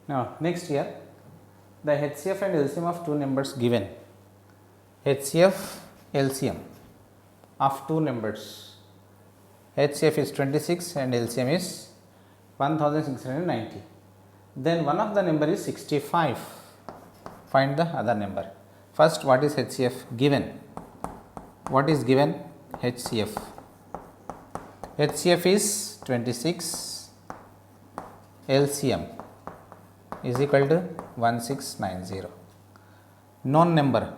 Now next here, the HCF and LCM of two numbers given. HCF, LCM of two numbers. HCF is 26 and LCM is 1690. Then one of the number is 65. Find the other number. First, what is HCF given? What is given? HCF. HCF is 26. LCM is equal to 1690. Known number.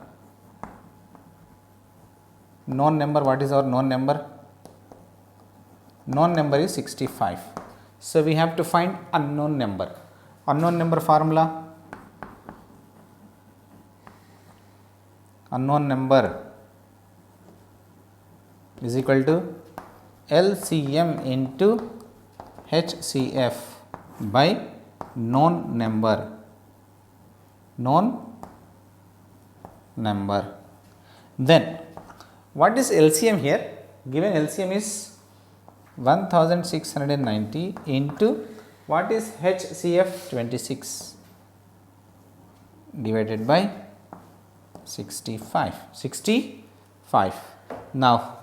Known number, what is our known number? Known number is 65. So we have to find unknown number. Unknown number formula. Unknown number is equal to LCM into HCF by known number. Known number. Then what is LCM here? Given LCM is 1690 into what is HCF? 26 divided by 65. 65. Now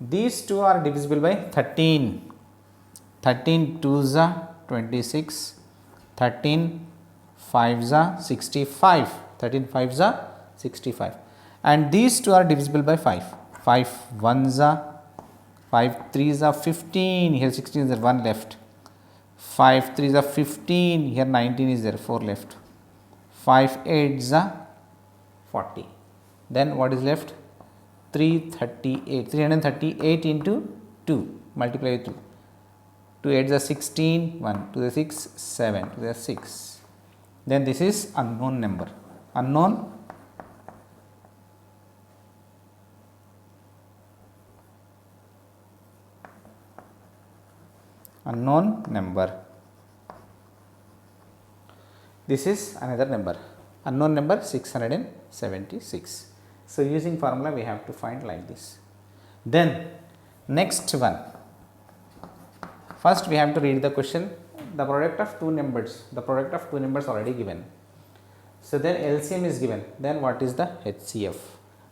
these two are divisible by 13. 13 2s are 26. 13 5s are 65. 13 5s are 65. And these two are divisible by 5. 5 1s are 5 3s are 15. Here 16 is there, 1 left. 5 3s are 15. Here 19 is there, 4 left. 5 8s are 40. Then what is left? 338. 338 into 2. Multiply with 2. 2 8s are 16. 1 2 is 6. 7 2 is 6. Then this is unknown number. Unknown number. This is another number. Unknown number 676. So using formula we have to find like this. Then next one. First we have to read the question. The product of two numbers. The product of two numbers already given. So then LCM is given. Then what is the HCF?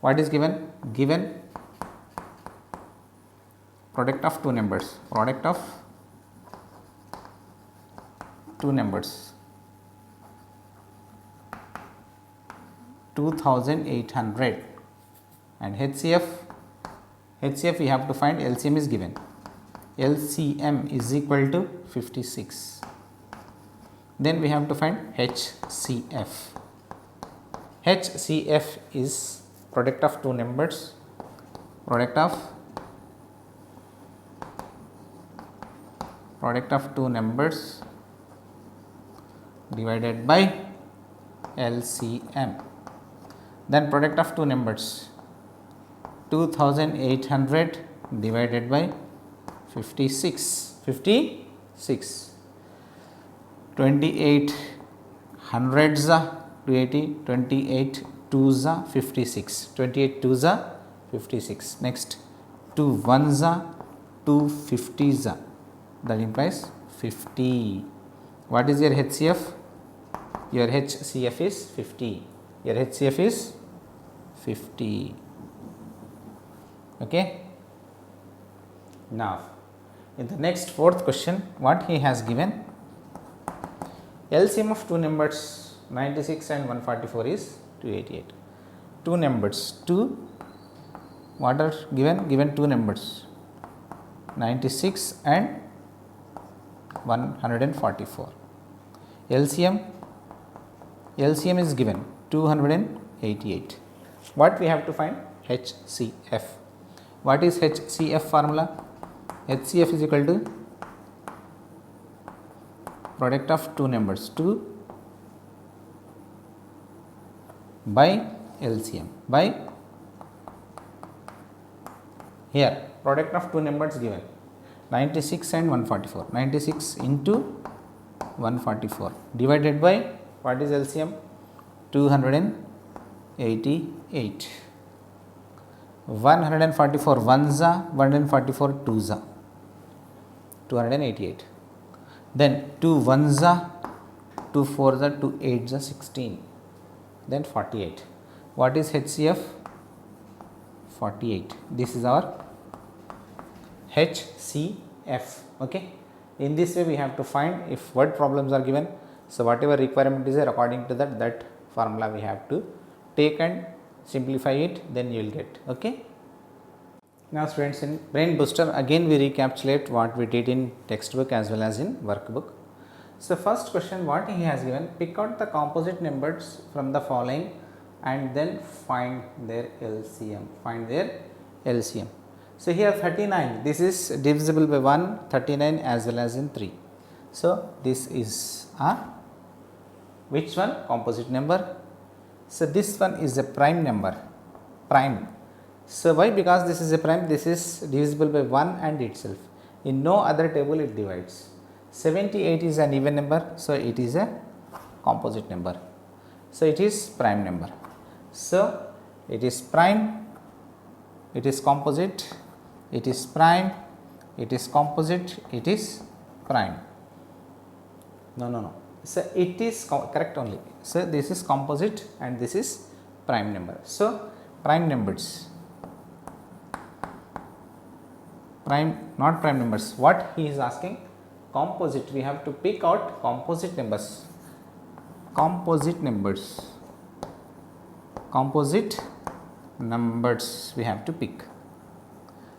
What is given? Given product of two numbers. Product of two numbers. 2800. And HCF we have to find. LCM is given. LCM is equal to 56. Then we have to find HCF. HCF is product of two numbers. Product of two numbers divided by LCM. Then product of two numbers 2800 divided by 56. 56. 28 hundreds are 280. 28 twos are 56. 28 twos are 56. Next 2 ones are 2 50s are. That implies 50. What is your HCF? Your HCF is 50. Your HCF is 50. Okay. Now, in the next fourth question, what he has given? LCM of two numbers 96 and 144 is 288. Two numbers, what are given? Given two numbers 96 and 144. LCM is given 288. What we have to find? HCF. What is HCF formula? HCF is equal to product of two numbers 2 by LCM by here product of two numbers given 96 and 144. 96 into 144 divided by what is LCM? 288. 144 ones are 144 twos are 288. Then 2 ones are 2 4s are 2 8s are 16, then 48. What is HCF? 48. This is our HCF. Okay. In this way we have to find if word problems are given. So whatever requirement is there, according to that formula we have to take and simplify it, then you will get. Okay. Now students, in Brain Booster again we recapitulate what we did in textbook as well as in workbook. So first question, what he has given, pick out the composite numbers from the following and then find their LCM. Find their LCM. So here 39, this is divisible by 1, 39 as well as in 3. So this is a which one? Composite number. So this one is a prime number, prime. So why? Because this is a prime, this is divisible by 1 and itself. In no other table it divides. 78 is an even number, so it is a composite number. So it is prime number. So it is prime, it is composite, it is prime, it is composite, it is prime. No. So it is correct only. So this is composite and this is prime number. So prime numbers, prime, not prime numbers. What he is asking? Composite. We have to pick out composite numbers. Composite numbers. Composite numbers we have to pick.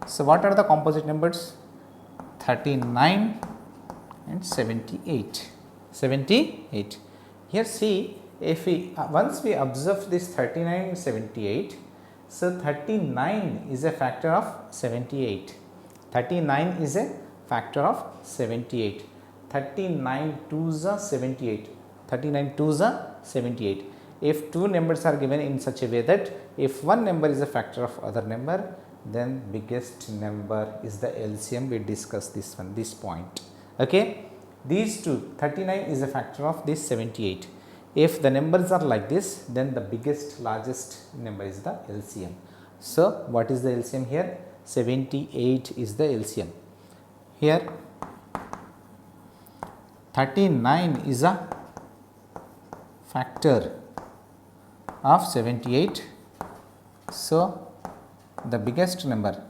So what are the composite numbers? 39 and 78. 78. Here see, if we once we observe this 39 and 78, so 39 is a factor of 78. 39 is a factor of 78. 39 2s are 78. 39 2s are 78. If two numbers are given in such a way that if one number is a factor of other number, then biggest number is the LCM. We discuss this one, this point. Okay. These two, 39 is a factor of this 78. If the numbers are like this, then the biggest, largest number is the LCM. So what is the LCM here? 78 is the LCM. Here 39 is a factor of 78. So the biggest number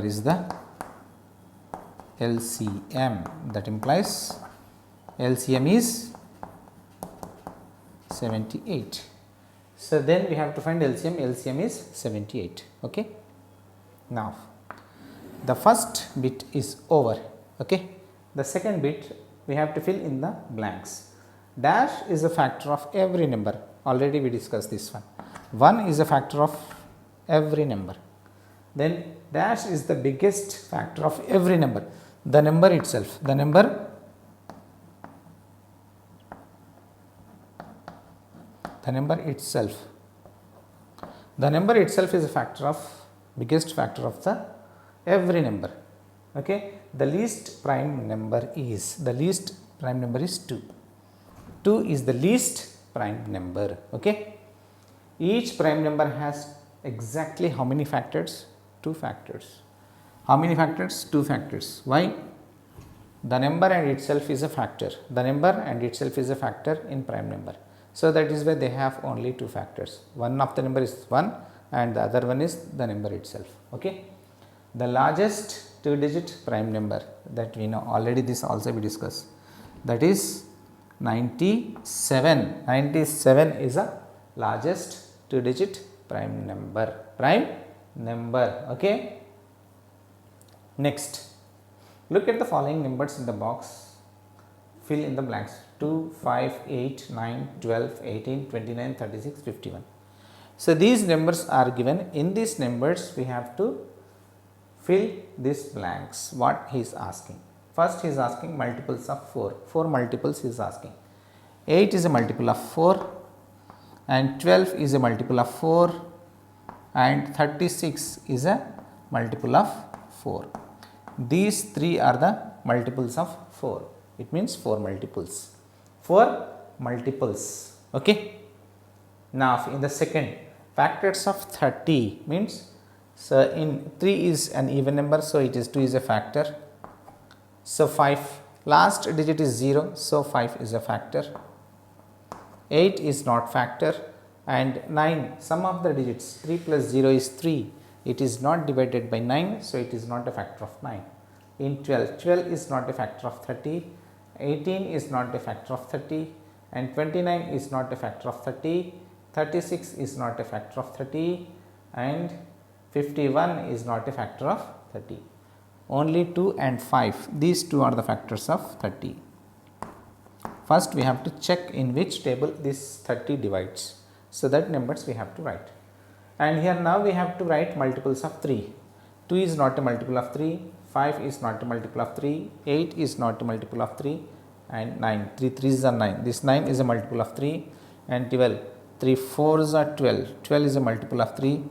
is the LCM. That implies LCM is 78. So then we have to find LCM. LCM is 78. Okay. Now the first bit is over. Okay. The second bit we have to fill in the blanks. Dash is a factor of every number. Already we discussed this one. 1 is a factor of every number. Then dash is the biggest factor of every number. The number itself. The number itself. The number itself is a factor of, biggest factor of the every number. Okay. The least prime number is 2. 2 is the least prime number. Okay. Each prime number has exactly how many factors? 2 factors. How many factors? 2 factors. Why? The number and itself is a factor. The number and itself is a factor in prime number. So that is why they have only 2 factors. One of the number is 1 and the other one is the number itself. Okay. The largest 2-digit prime number that we know, already this also we discussed, that is 97. 97 is a largest 2-digit prime number. Okay. Next, look at the following numbers in the box. Fill in the blanks. 2, 5, 8, 9, 12, 18, 29, 36, 51. So these numbers are given. In these numbers we have to fill these blanks. What he is asking? First he is asking multiples of 4. 4 multiples he is asking. 8 is a multiple of 4 and 12 is a multiple of 4 and 36 is a multiple of 4. These 3 are the multiples of 4. It means 4 multiples. 4 multiples. Okay. Now in the second, factors of 30 means So in 3 is an even number, so it is 2 is a factor. So 5, last digit is 0, so 5 is a factor. 8 is not factor, and 9, sum of the digits 3 plus 0 is 3, it is not divided by 9, so it is not a factor of 9. In 12, 12 is not a factor of 30, 18 is not a factor of 30, and 29 is not a factor of 30, 36 is not a factor of 30, and 51 is not a factor of 30. Only 2 and 5, these two are the factors of 30. First we have to check in which table this 30 divides. So that numbers we have to write. And here now we have to write multiples of 3. 2 is not a multiple of 3, 5 is not a multiple of 3, 8 is not a multiple of 3, and 9. 3 3s are 9. This 9 is a multiple of 3, and 12. 3 4s are 12. 12 is a multiple of 3,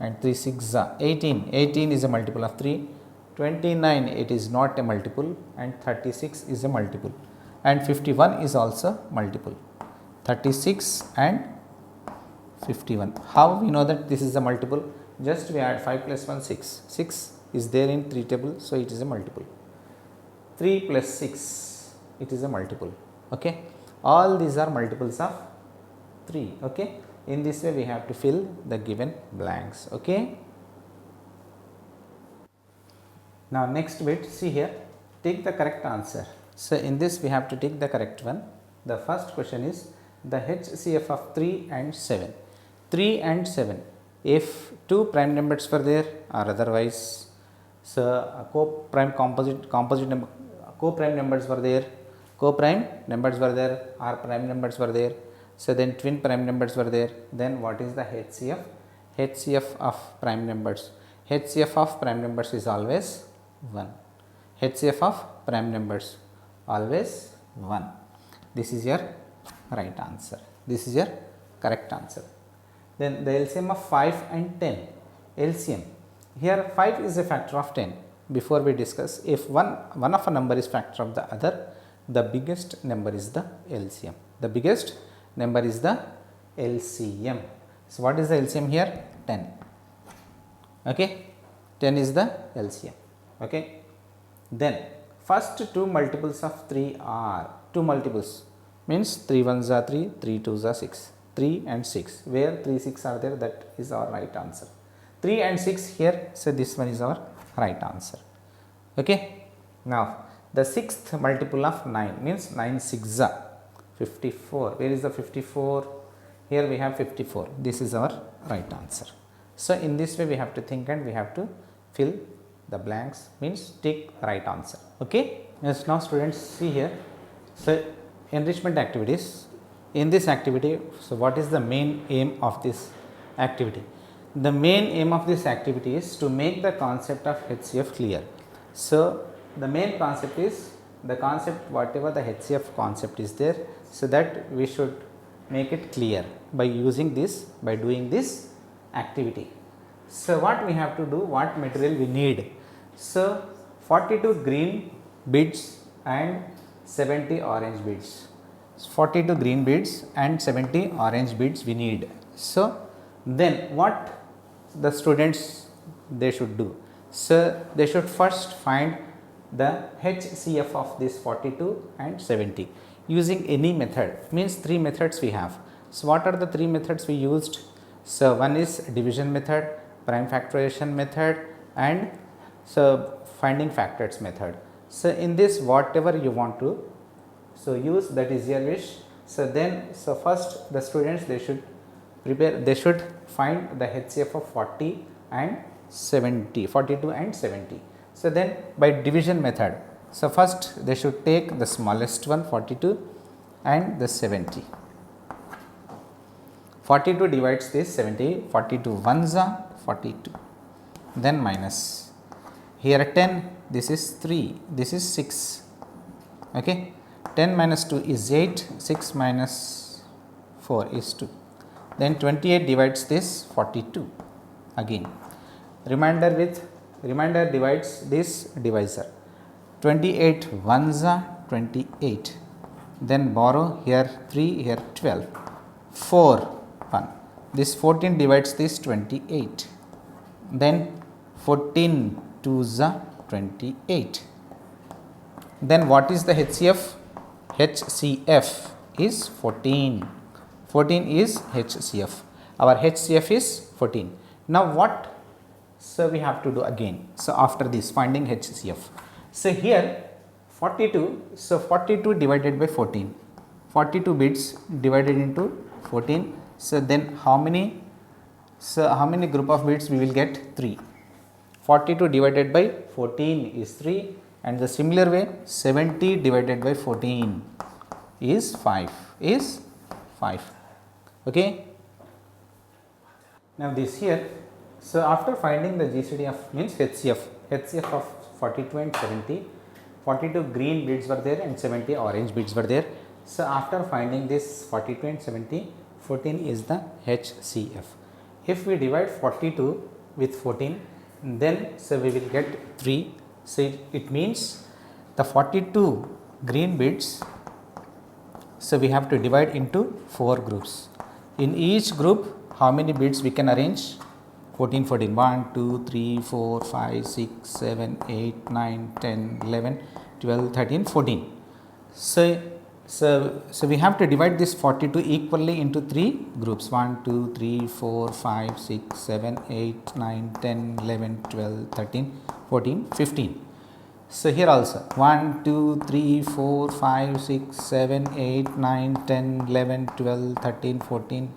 and 3 6s are 18. 18 is a multiple of 3. 29, it is not a multiple, and 36 is a multiple, and 51 is also multiple. 36 and 51. How we know that this is a multiple? Just we add 5 plus 1, 6. 6 is there in 3 table, so it is a multiple. 3 plus 6, it is a multiple. Okay. All these are multiples of 3. Okay. In this way we have to fill the given blanks. Okay. Now next bit, see here, take the correct answer. So in this we have to take the correct one. The first question is the HCF of 3 and 7. 3 and 7, if two prime numbers were there or otherwise, so co-prime numbers were there, co-prime numbers were there or prime numbers were there, so then twin prime numbers were there, then what is the HCF? HCF of prime numbers. HCF of prime numbers is always 1. HCF of prime numbers always 1. This is your right answer. This is your correct answer. Then the LCM of 5 and 10. LCM. Here 5 is a factor of 10. Before we discuss, if one of a number is factor of the other, the biggest number is the LCM. The biggest number is the LCM. So what is the LCM here? 10. Okay. 10 is the LCM. Okay. Then first two multiples of 3 are, two multiples means 3 1s are 3, 3 2s are 6, 3 and 6, where 3 6 are there, that is our right answer. 3 and 6 here, so this one is our right answer. Okay. Now the sixth multiple of 9 means 9 6 are 54. Where is the 54? Here we have 54. This is our right answer. So in this way we have to think and we have to fill the blanks, means take right answer. Okay. Yes, now students, see here. So enrichment activities. In this activity, so what is the main aim of this activity? The main aim of this activity is to make the concept of HCF clear. So the main concept is the concept, whatever the HCF concept is there, so that we should make it clear by using this, by doing this activity. So what we have to do, what material we need? So 42 green beads and 70 orange beads. 42 green beads and 70 orange beads we need. So then what the students they should do? So they should first find the HCF of this 42 and 70 using any method, means 3 methods we have. So what are the 3 methods we used? So one is division method, prime factorization method, and so finding factors method. So in this whatever you want to so use, that is your wish. So then, so first the students they should prepare, they should find the HCF of 40 and 70, 42 and 70. So then by division method, so first they should take the smallest one 42 and the 70. 42 divides this 70, 42 ones are 42, then minus. Here 10, this is 3, this is 6. Okay. 10 minus 2 is 8, 6 minus 4 is 2. Then 28 divides this 42 again. Remainder divides this divisor. 28 ones are 28. Then borrow here 3, here 12. 4, 1. This 14 divides this 28. then 14 2s are 28. Then what is the HCF? HCF is 14. 14 is HCF. Our HCF is 14. Now what? So we have to do again. So after this finding HCF. So here 42. So 42 divided by 14. 42 bits divided into 14. So then how many? So how many group of bits we will get? 3. 42 divided by 14 is 3, and the similar way 70 divided by 14 is 5. Okay. Now this here. So after finding the GCD of means HCF of 42 and 70, 42 green bits were there and 70 orange bits were there. So after finding this 42 and 70, 14 is the HCF. If we divide 42 with 14, then so we will get 3. So it means the 42 green bits, so we have to divide into 4 groups. In each group, how many bits we can arrange? 14 14, 1 2 3 4 5 6 7 8 9 10 11 12 13 14. So we have to divide this 42 equally into 3 groups: 1 2 3 4 5 6 7 8 9 10 11 12 13 14 15. So here also 1 2 3 4 5 6 7 8 9 10 11 12 13 14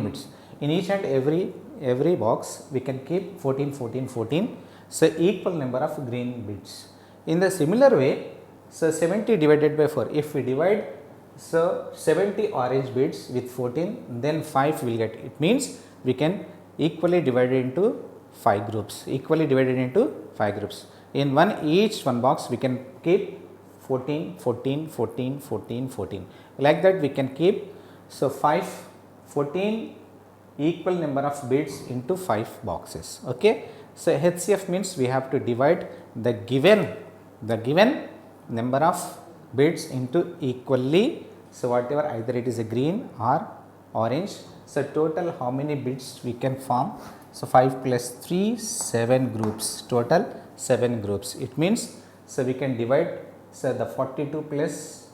bits. In each and every box we can keep 14 14 14. So equal number of green bits. In the similar way, so 70 divided by 4, if we divide so 70 orange bits with 14, then 5 will get. It means we can equally divide it into 5 groups. In each one box we can keep 14 14 14 14 14. Like that we can keep so 14 equal number of bits into 5 boxes. Okay. So HCF means we have to divide the given number of bits into equally. So whatever, either it is a green or orange. So total how many bits we can form? So 5 plus 3, 7 groups, total 7 groups. It means so we can divide so the 42 plus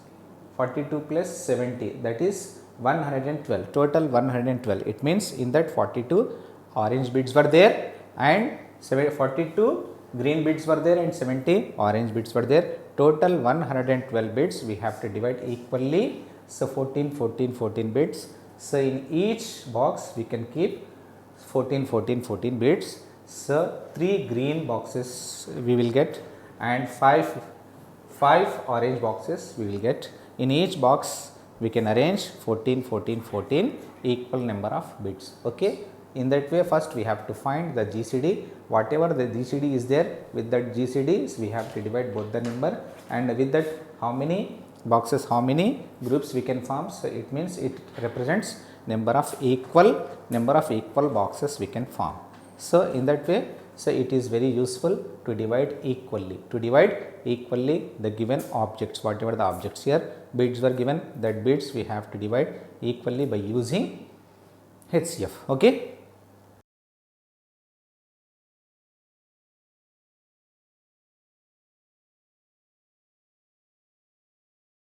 70, that is 112, total 112. It means in that 42 orange bits were there and 42 green bits were there and 70 orange bits were there. Total 112 bits we have to divide equally. So 14 14 14 bits. So in each box we can keep 14 14 14 bits. So 3 green boxes we will get and 5 orange boxes we will get. In each box we can arrange 14 14 14 equal number of bits. Okay. In that way, first we have to find the GCD. Whatever the GCD is there, with that GCD we have to divide both the number, and with that how many boxes, how many groups we can form. So it means it represents number of equal boxes we can form. So in that way, so it is very useful to divide equally. The given objects, whatever the objects here, bits were given, that bits we have to divide equally by using HCF. Okay.